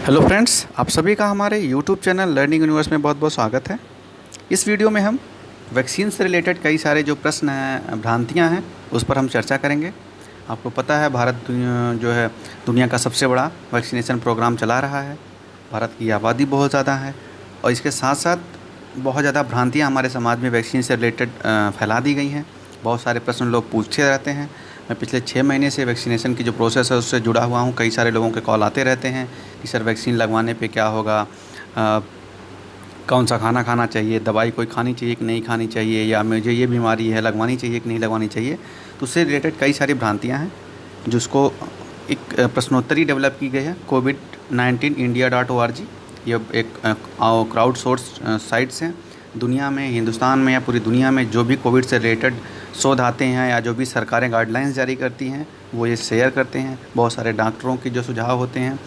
Hello friends, आप सभी का हमारे यूट्यूब चैनल लर्निंग यूनिवर्स में बहुत बहुत स्वागत है। इस वीडियो में हम वैक्सीन से रिलेटेड कई सारे जो प्रश्न हैं, भ्रांतियां हैं, उस पर हम चर्चा करेंगे। आपको पता है भारत जो है दुनिया का सबसे बड़ा वैक्सीनेशन प्रोग्राम चला रहा है। भारत की आबादी बहुत ज़्यादा है और इसके साथ साथ बहुत ज़्यादा भ्रांतियाँ हमारे समाज में वैक्सीन से रिलेटेड फैला दी गई हैं। बहुत सारे प्रश्न लोग पूछते रहते हैं। मैं पिछले 6 महीने से वैक्सीनेशन की जो प्रोसेस है उससे जुड़ा हुआ हूँ। कई सारे लोगों के कॉल आते रहते हैं कि सर वैक्सीन लगवाने पे क्या होगा, कौन सा खाना खाना चाहिए, दवाई कोई खानी चाहिए कि नहीं खानी चाहिए, या मुझे ये बीमारी है लगवानी चाहिए कि नहीं लगवानी चाहिए। तो उससे रिलेटेड कई सारी भ्रांतियाँ हैं जिसको एक प्रश्नोत्तरी डेवलप की गई है covid19india.org। ये एक क्राउड सोर्स साइट्स हैं। दुनिया में, हिंदुस्तान में या पूरी दुनिया में जो भी कोविड से रिलेटेड शोध आते हैं या जो भी सरकारें गाइडलाइंस जारी करती हैं वो ये शेयर करते हैं। बहुत सारे डॉक्टरों के जो सुझाव होते हैं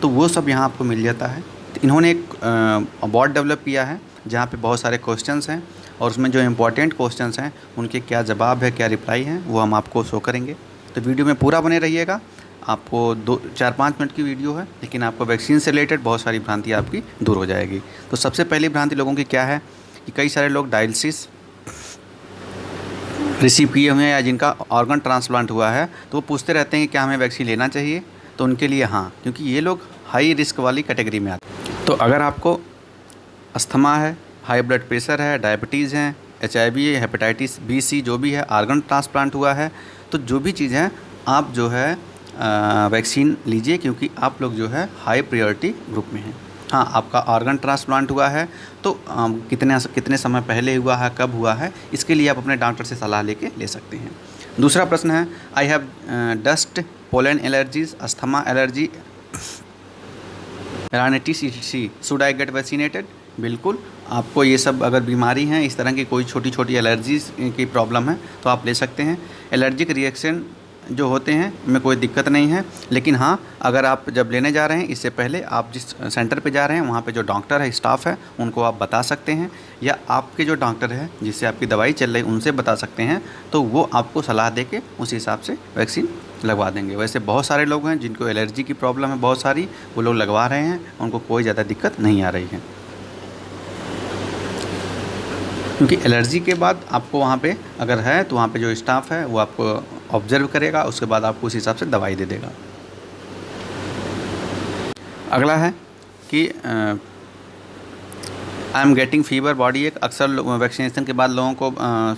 तो वो सब यहाँ आपको मिल जाता है। तो इन्होंने एक बोर्ड डेवलप किया है जहाँ पे बहुत सारे क्वेश्चंस हैं और उसमें जो इम्पोर्टेंट क्वेश्चंस हैं उनके क्या जवाब है, क्या रिप्लाई है, वो हम आपको शो करेंगे। तो वीडियो में पूरा बने रहिएगा। आपको 4-5 मिनट की वीडियो है, लेकिन आपको वैक्सीन से रिलेटेड बहुत सारी भ्रांतियाँ आपकी दूर हो जाएगी। तो सबसे पहली भ्रांति लोगों की क्या है कि कई सारे लोग डायलिसिस रिसीव किए हुए हैं या जिनका ऑर्गन ट्रांसप्लांट हुआ है तो वो पूछते रहते हैं कि क्या हमें वैक्सीन लेना चाहिए। तो उनके लिए हाँ, क्योंकि ये लोग हाई रिस्क वाली कैटेगरी में आते हैं। तो अगर आपको अस्थमा है, हाई ब्लड प्रेशर है, डायबिटीज़ है, HIV है, हेपेटाइटिस B C जो भी है, ऑर्गन ट्रांसप्लांट हुआ है, तो जो भी चीज़ है आप जो है वैक्सीन लीजिए, क्योंकि आप लोग जो है हाई प्रायोरिटी ग्रुप में हैं। हाँ, आपका ऑर्गन ट्रांसप्लांट हुआ है तो कितने समय पहले हुआ है, कब हुआ है, इसके लिए आप अपने डॉक्टर से सलाह लेके ले सकते हैं। दूसरा प्रश्न है I have dust, pollen allergies, asthma allergy, rhinitis etc, should I get vaccinated. बिल्कुल, आपको ये सब अगर बीमारी हैं, इस तरह की कोई छोटी छोटी एलर्जीज की प्रॉब्लम है तो आप ले सकते हैं। एलर्जिक रिएक्शन जो होते हैं में कोई दिक्कत नहीं है, लेकिन हाँ, अगर आप जब लेने जा रहे हैं इससे पहले आप जिस सेंटर पे जा रहे हैं वहाँ पे जो डॉक्टर है, स्टाफ है, उनको आप बता सकते हैं, या आपके जो डॉक्टर है जिससे आपकी दवाई चल रही उनसे बता सकते हैं, तो वो आपको सलाह दे के उस हिसाब से वैक्सीन लगवा देंगे। वैसे बहुत सारे लोग हैं जिनको एलर्जी की प्रॉब्लम है बहुत सारी, वो लोग लगवा रहे हैं, उनको कोई ज़्यादा दिक्कत नहीं आ रही है, क्योंकि एलर्जी के बाद आपको वहाँ पे अगर है तो वहाँ पे जो स्टाफ है वो आपको ऑब्जर्व करेगा, उसके बाद आपको उस हिसाब से दवाई दे देगा। अगला है कि I am getting fever body एक। अक्सर वैक्सीनेशन के बाद लोगों को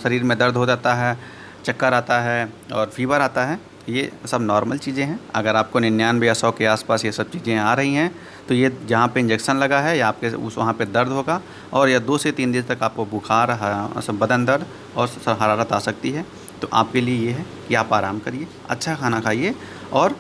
शरीर में दर्द हो जाता है, चक्कर आता है और फीवर आता है। ये सब नॉर्मल चीज़ें हैं। अगर आपको 99 या 100 के आसपास ये सब चीज़ें आ रही हैं तो ये जहाँ पे इंजेक्शन लगा है या आपके उस वहाँ पे दर्द होगा, और या 2 से 3 दिन तक आपको बुखार, सब बदन दर्द और हरारत आ सकती है। तो आपके लिए ये है कि आप आराम करिए, अच्छा खाना खाइए और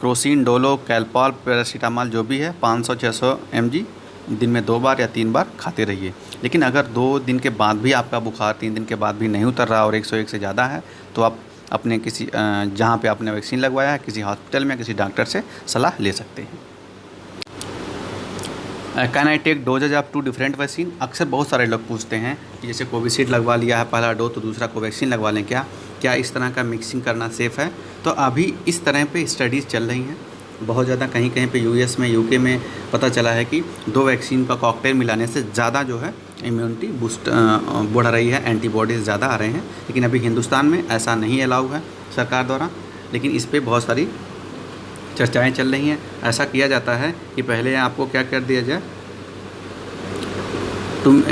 क्रोसिन, डोलो, कैल्पॉल, पैरासीटामॉल जो भी है 500-600 mg दिन में 2 बार या 3 बार खाते रहिए। लेकिन अगर 2 दिन के बाद भी आपका बुखार 3 दिन के बाद भी नहीं उतर रहा और 101 से ज़्यादा है तो आप अपने किसी जहाँ पे आपने वैक्सीन लगवाया है किसी हॉस्पिटल में किसी डॉक्टर से सलाह ले सकते हैं। Can I take doses of 2 different vaccine. अक्सर बहुत सारे लोग पूछते हैं कि जैसे कोविशील्ड लगवा लिया है पहला डोज तो दूसरा कोवैक्सीन लगवा लें, क्या इस तरह का मिक्सिंग करना सेफ़ है। तो अभी इस तरह पे स्टडीज़ चल रही हैं बहुत ज़्यादा। कहीं कहीं पे US में, UK में पता चला है कि 2 वैक्सीन का कॉकटेल मिलाने से ज़्यादा जो है इम्यूनिटी बूस्ट बढ़ रही है, एंटीबॉडीज़ ज़्यादा आ रहे हैं। लेकिन अभी हिंदुस्तान में ऐसा नहीं अलाउ है सरकार द्वारा, लेकिन इस पर बहुत सारी चर्चाएं चल रही हैं। ऐसा किया जाता है कि पहले आपको क्या कर दिया जाए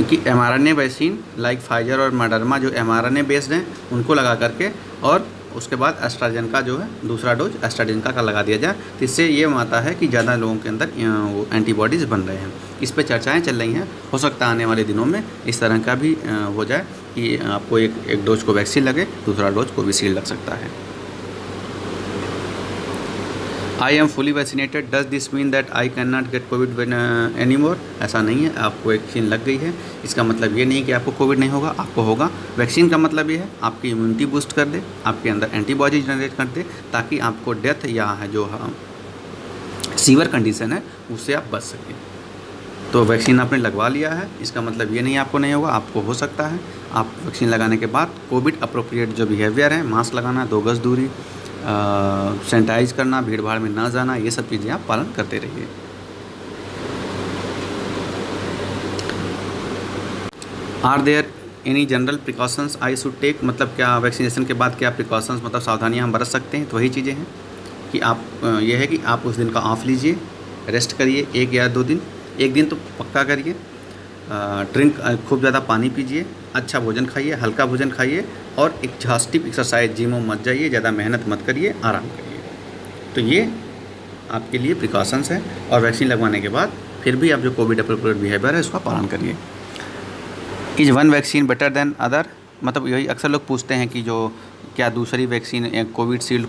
कि mRNA वैक्सीन लाइक फाइजर और मॉडर्ना जो mRNA बेस्ड हैं उनको लगा करके, और उसके बाद एस्ट्राजेनेका जो है दूसरा डोज एस्ट्राजेनेका का लगा दिया जाए। तो इससे ये आता है कि ज़्यादा लोगों के अंदर वो एंटीबॉडीज़ बन रहे हैं। इस पे चर्चाएं चल रही हैं। हो सकता है आने वाले दिनों में इस तरह का भी हो जाए कि आपको एक डोज को वैक्सीन लगे, दूसरा डोज कोविशील्ड लग सकता है। I am fully vaccinated, does this mean that I can not gate Covid any more. ऐसा नहीं है, आपको वैक्सीन लग गई है इसका मतलब ये नहीं कि आपको कोविड नहीं होगा, आपको होगा। वैक्सीन का मतलब ये है आपकी इम्यूनिटी बूस्ट कर दे, आपके अंदर एंटीबॉडी जनरेट कर दे, ताकि आपको डेथ या जो सीवियर कंडीशन है उससे आप बच सकें। तो वैक्सीन आपने लगवा लिया है इसका मतलब ये नहीं आपको नहीं होगा, आपको हो सकता है। आप वैक्सीन लगाने के बाद कोविड अप्रोप्रिएट जो बिहेवियर है, मास्क लगाना, 2 गज दूरी, सैनिटाइज करना, भीड़ भाड़ में ना जाना, ये सब चीज़ें आप पालन करते रहिए। Are there any general precautions I should take, मतलब क्या वैक्सीनेशन के बाद क्या प्रिकॉशंस मतलब सावधानियाँ हम बरत सकते हैं। तो वही चीज़ें हैं कि आप ये है कि आप उस दिन का ऑफ लीजिए, रेस्ट करिए 1 या 2 दिन, 1 दिन तो पक्का करिए। ड्रिंक खूब ज़्यादा पानी पीजिए, अच्छा भोजन खाइए, हल्का भोजन खाइए और एग्जॉस्टिव एक्सरसाइज, जिम में मत जाइए, ज़्यादा मेहनत मत करिए, आराम करिए। तो ये आपके लिए प्रिकॉशंस है। और वैक्सीन लगवाने के बाद फिर भी आप जो कोविड अप्रोप्रिएट बिहेवियर है उसका पालन करिए। Is one vaccine better than other, मतलब यही अक्सर लोग पूछते हैं कि जो क्या दूसरी वैक्सीन कोविशील्ड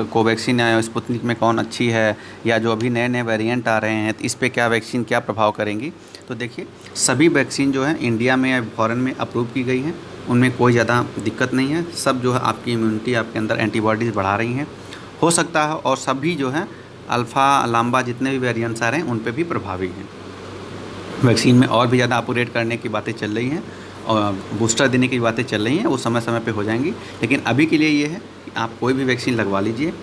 कोवैक्सीन या स्पुतनिक में कौन अच्छी है, या जो अभी नए नए वेरिएंट आ रहे हैं तो इस पे क्या वैक्सीन क्या प्रभाव करेंगी। तो देखिए सभी वैक्सीन जो है इंडिया में या फॉरेन में अप्रूव की गई हैं, उनमें कोई ज़्यादा दिक्कत नहीं है। सब जो है आपकी इम्यूनिटी, आपके अंदर एंटीबॉडीज़ बढ़ा रही हैं, हो सकता है, और सभी जो है अल्फ़ा लाम्बा जितने भी वेरिएंट्स आ रहे हैं उन पे भी प्रभावी हैं। वैक्सीन में और भी ज़्यादा अपग्रेड करने की बातें चल रही हैं और बूस्टर देने की बातें चल रही हैं, वो समय समय पे हो जाएंगी। लेकिन अभी के लिए ये है कि आप कोई भी वैक्सीन लगवा लीजिए।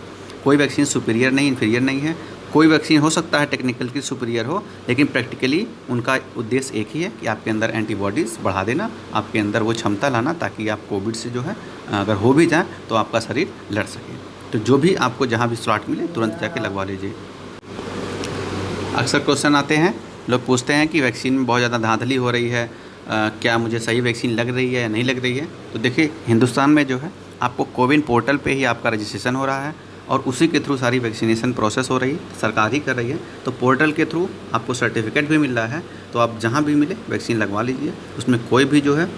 कोई वैक्सीन सुपीरियर नहीं, इन्फीरियर नहीं है। कोई वैक्सीन हो सकता है टेक्निकली सुपीरियर हो, लेकिन प्रैक्टिकली उनका उद्देश्य एक ही है कि आपके अंदर एंटीबॉडीज़ बढ़ा देना, आपके अंदर वो क्षमता लाना, ताकि आप कोविड से जो है अगर हो भी जाए तो आपका शरीर लड़ सके। तो जो भी आपको जहाँ भी स्लॉट मिले तुरंत जाके लगवा लीजिए। अक्सर क्वेश्चन आते हैं, लोग पूछते हैं कि वैक्सीन में बहुत ज़्यादा धांधली हो रही है, क्या मुझे सही वैक्सीन लग रही है या नहीं लग रही है। तो देखिए हिंदुस्तान में जो है आपको कोविन पोर्टल पे ही आपका रजिस्ट्रेशन हो रहा है और उसी के थ्रू सारी वैक्सीनेशन प्रोसेस हो रही है, सरकार ही कर रही है। तो पोर्टल के थ्रू आपको सर्टिफिकेट भी मिल रहा है, तो आप जहाँ भी मिले वैक्सीन लगवा लीजिए। उसमें कोई भी जो है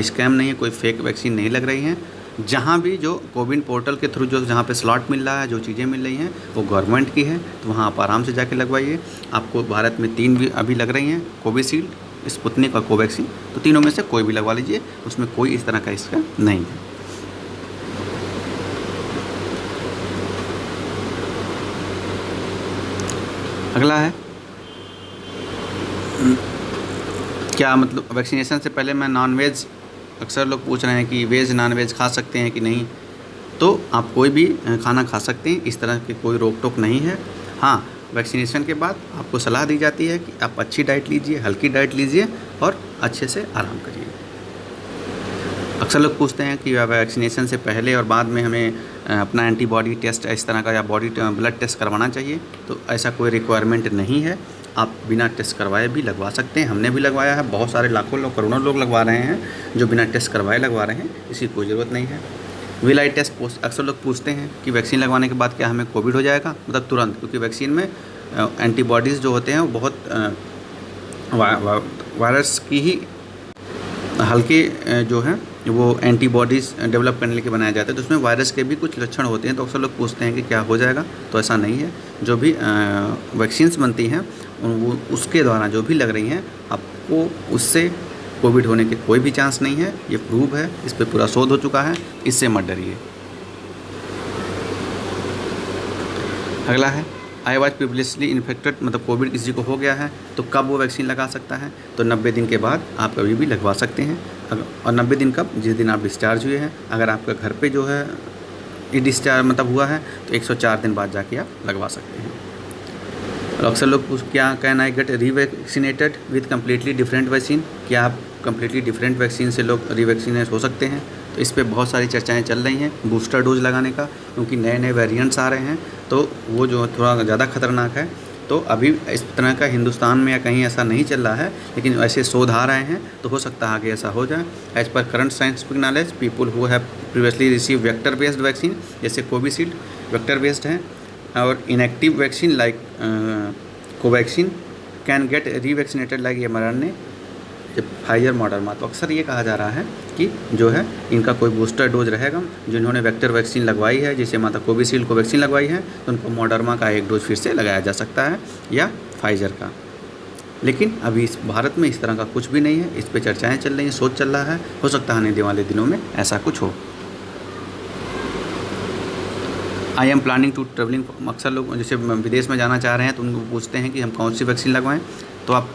स्कैम नहीं है, कोई फेक वैक्सीन नहीं लग रही हैं। जहाँ भी जो कोविन पोर्टल के थ्रू जो जहाँ पे स्लॉट मिल रहा है, जो चीज़ें मिल रही हैं वो गवर्नमेंट की है, तो वहाँ आप आराम से जाके लगवाइए। आपको भारत में 3 भी अभी लग रही हैं, कोविशील्ड, स्पुतनिक और कोवैक्सीन, तो तीनों में से कोई भी लगवा लीजिए, उसमें कोई इस तरह का इसका नहीं है। अगला है क्या मतलब वैक्सीनेशन से पहले मैं नॉनवेज, अक्सर लोग पूछ रहे हैं कि वेज नॉन वेज खा सकते हैं कि नहीं। तो आप कोई भी खाना खा सकते हैं, इस तरह की कोई रोक टोक नहीं है। हाँ, वैक्सीनेशन के बाद आपको सलाह दी जाती है कि आप अच्छी डाइट लीजिए, हल्की डाइट लीजिए और अच्छे से आराम करिए। अक्सर लोग पूछते हैं कि वैक्सीनेशन से पहले और बाद में हमें अपना एंटीबॉडी टेस्ट इस तरह का या ब्लड टेस्ट करवाना चाहिए। तो ऐसा कोई रिक्वायरमेंट नहीं है, आप बिना टेस्ट करवाए भी लगवा सकते हैं। हमने भी लगवाया है, बहुत सारे लाखों लोग, करोड़ों लोग लगवा रहे हैं जो बिना टेस्ट करवाए लगवा रहे हैं, इसकी कोई ज़रूरत नहीं है। विल आई टेस्ट, अक्सर लोग पूछते हैं कि वैक्सीन लगवाने के बाद क्या हमें कोविड हो जाएगा, मतलब तुरंत, क्योंकि वैक्सीन में एंटीबॉडीज़ जो होते हैं वो बहुत वायरस की ही हल्के जो हैं वो एंटीबॉडीज़ डेवलप करने के लिए बनाया जाता है। तो उसमें वायरस के भी कुछ लक्षण होते हैं, तो अक्सर लोग पूछते हैं कि क्या हो जाएगा। तो ऐसा नहीं है, जो भी वैक्सीन्स बनती हैं वो उसके द्वारा जो भी लग रही हैं आपको उससे कोविड होने के कोई भी चांस नहीं है। ये प्रूव है, इस पर पूरा शोध हो चुका है, इससे मत डरिए। अगला है आई वॉज प्रीवियसली इन्फेक्टेड, मतलब कोविड किसी को हो गया है तो कब वो वैक्सीन लगा सकता है। तो 90 दिन के बाद आप कभी भी लगवा सकते हैं। और 90 दिन कब, जिस दिन आप डिस्चार्ज हुए हैं। अगर आपका घर पे जो है ये डिस्चार्ज मतलब हुआ है तो 104 दिन बाद जाके आप लगवा सकते हैं। और अक्सर लोग क्या can I get revaccinated with completely different vaccine, क्या आप कम्प्लीटली डिफरेंट वैक्सीन से लोग रीवैक्सीनेट हो सकते हैं। तो इस पे बहुत सारी चर्चाएं चल रही हैं बूस्टर डोज लगाने का, क्योंकि नए नए वेरिएंट्स आ रहे हैं तो वो जो थोड़ा ज़्यादा खतरनाक है। तो अभी इस तरह का हिंदुस्तान में या कहीं ऐसा नहीं चल रहा है, लेकिन ऐसे शोध आ रहे हैं, तो हो सकता है आगे ऐसा हो जाए। As per current scientific knowledge, people who have previously receive vector based vaccine, जैसे कोविशील्ड वेक्टर बेस्ड है, और inactive vaccine like Covaxin can get revaccinated like mRNA, Pfizer Moderna. तो अक्सर ये कहा जा रहा है कि जो है इनका कोई बूस्टर डोज रहेगा। जिन्होंने वेक्टर वैक्सीन लगवाई है, जैसे माता कोविशील्ड को वैक्सीन लगवाई है, तो उनको मॉडर्ना का एक डोज फिर से लगाया जा सकता है, या फाइजर का। लेकिन अभी इस भारत में इस तरह का कुछ भी नहीं है, इस पर चर्चाएँ चल रही हैं, सोच चल रहा है, हो सकता है आने वाले दिनों में ऐसा कुछ हो। I am planning to travelling, अक्सर लोग जैसे विदेश में जाना चाह रहे हैं तो उनको पूछते हैं कि हम कौन सी वैक्सीन लगवाएं। तो आप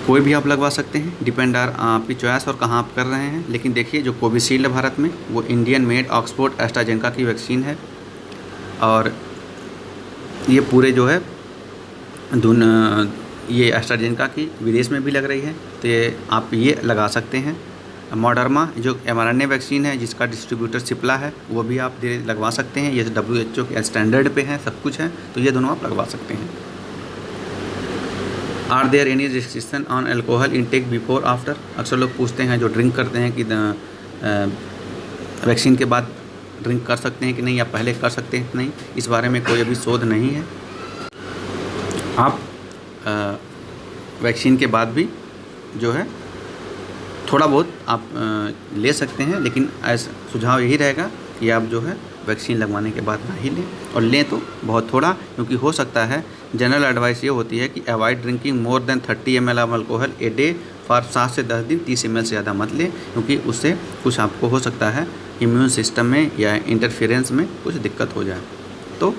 कोई भी आप लगवा सकते हैं, डिपेंड आर आपकी चॉइस और कहाँ आप कर रहे हैं। लेकिन देखिए जो कोविशील्ड है भारत में, वो इंडियन मेड ऑक्सफोर्ड एस्ट्राजेनेका की वैक्सीन है, और ये पूरे जो है ये एस्ट्राजेनेका की विदेश में भी लग रही है, तो ये आप ये लगा सकते हैं। मॉडर्मा जो mRNA वैक्सीन है जिसका डिस्ट्रीब्यूटर सिप्ला है, वो भी आप लगवा सकते हैं। ये WHO के स्टैंडर्ड पे है, सब कुछ है, तो ये दोनों आप लगवा सकते हैं। Are there any restriction on alcohol intake before after? अक्सर लोग पूछते हैं जो ड्रिंक करते हैं कि वैक्सीन के बाद ड्रिंक कर सकते हैं कि नहीं, या पहले कर सकते हैं कि नहीं। इस बारे में कोई अभी शोध नहीं है। आप वैक्सीन के बाद भी जो है थोड़ा बहुत आप ले सकते हैं, लेकिन ऐसा सुझाव यही रहेगा कि आप जो है वैक्सीन लगवाने के बाद ना ही लें, और लें तो बहुत थोड़ा, क्योंकि हो सकता है जनरल एडवाइस ये होती है कि avoid drinking more than 30 ml of alcohol a day for 7 से 10 दिन। 30 ml से ज़्यादा मत लें, क्योंकि उससे कुछ आपको हो सकता है इम्यून सिस्टम में या इंटरफेरेंस में कुछ दिक्कत हो जाए। तो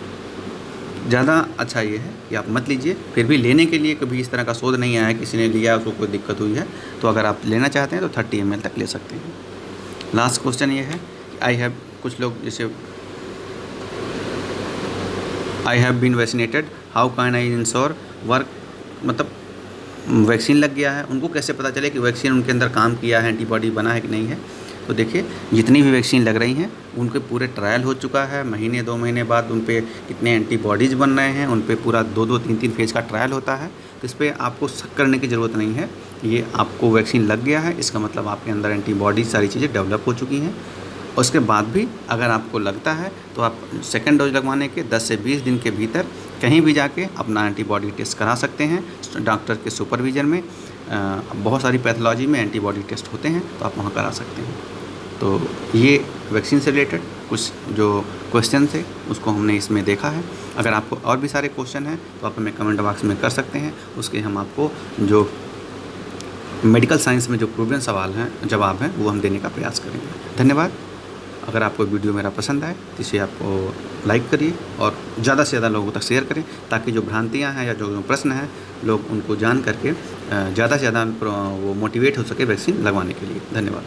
ज़्यादा अच्छा ये है कि आप मत लीजिए। फिर भी लेने के लिए कभी इस तरह का शोध नहीं आया है किसी ने लिया उसको कोई दिक्कत हुई है, तो अगर आप लेना चाहते हैं तो 30 ml तक ले सकते हैं। लास्ट क्वेश्चन ये है कि आई हैव, कुछ लोग जैसे I have been vaccinated, how can I ensure work, मतलब वैक्सीन लग गया है, उनको कैसे पता चले कि वैक्सीन उनके अंदर काम किया है, एंटीबॉडी बना है कि नहीं है। तो देखिए, जितनी भी वैक्सीन लग रही हैं उनके पूरे ट्रायल हो चुका है। महीने 2 महीने बाद उन पे कितने एंटीबॉडीज़ बन रहे हैं, उन पे पूरा 2-2 3-3 फेज़ का ट्रायल होता है। तो इस पर आपको शक करने की ज़रूरत नहीं है। ये आपको वैक्सीन लग गया है, इसका मतलब आपके अंदर एंटीबॉडी सारी चीज़ें डेवलप हो चुकी हैं। उसके बाद भी अगर आपको लगता है तो आप सेकेंड डोज लगवाने के 10 से 20 दिन के भीतर कहीं भी जाके अपना एंटीबॉडी टेस्ट करा सकते हैं डॉक्टर के सुपरविजन में। बहुत सारी पैथोलॉजी में एंटीबॉडी टेस्ट होते हैं, तो आप वहाँ करा सकते हैं। तो ये वैक्सीन से रिलेटेड कुछ जो क्वेश्चन थे उसको हमने इसमें देखा है। अगर आपको और भी सारे क्वेश्चन हैं तो आप हमें कमेंट बॉक्स में कर सकते हैं, उसके हम आपको जो मेडिकल साइंस में जो प्रूवन सवाल हैं, जवाब हैं, वो हम देने का प्रयास करेंगे। धन्यवाद। अगर आपको वीडियो मेरा पसंद आए तो इसे आपको लाइक करिए और ज़्यादा से ज़्यादा लोगों तक शेयर करें, ताकि जो भ्रांतियाँ हैं या जो प्रश्न हैं लोग उनको जान करके ज़्यादा से ज़्यादा वो मोटिवेट हो सके वैक्सीन लगवाने के लिए। धन्यवाद।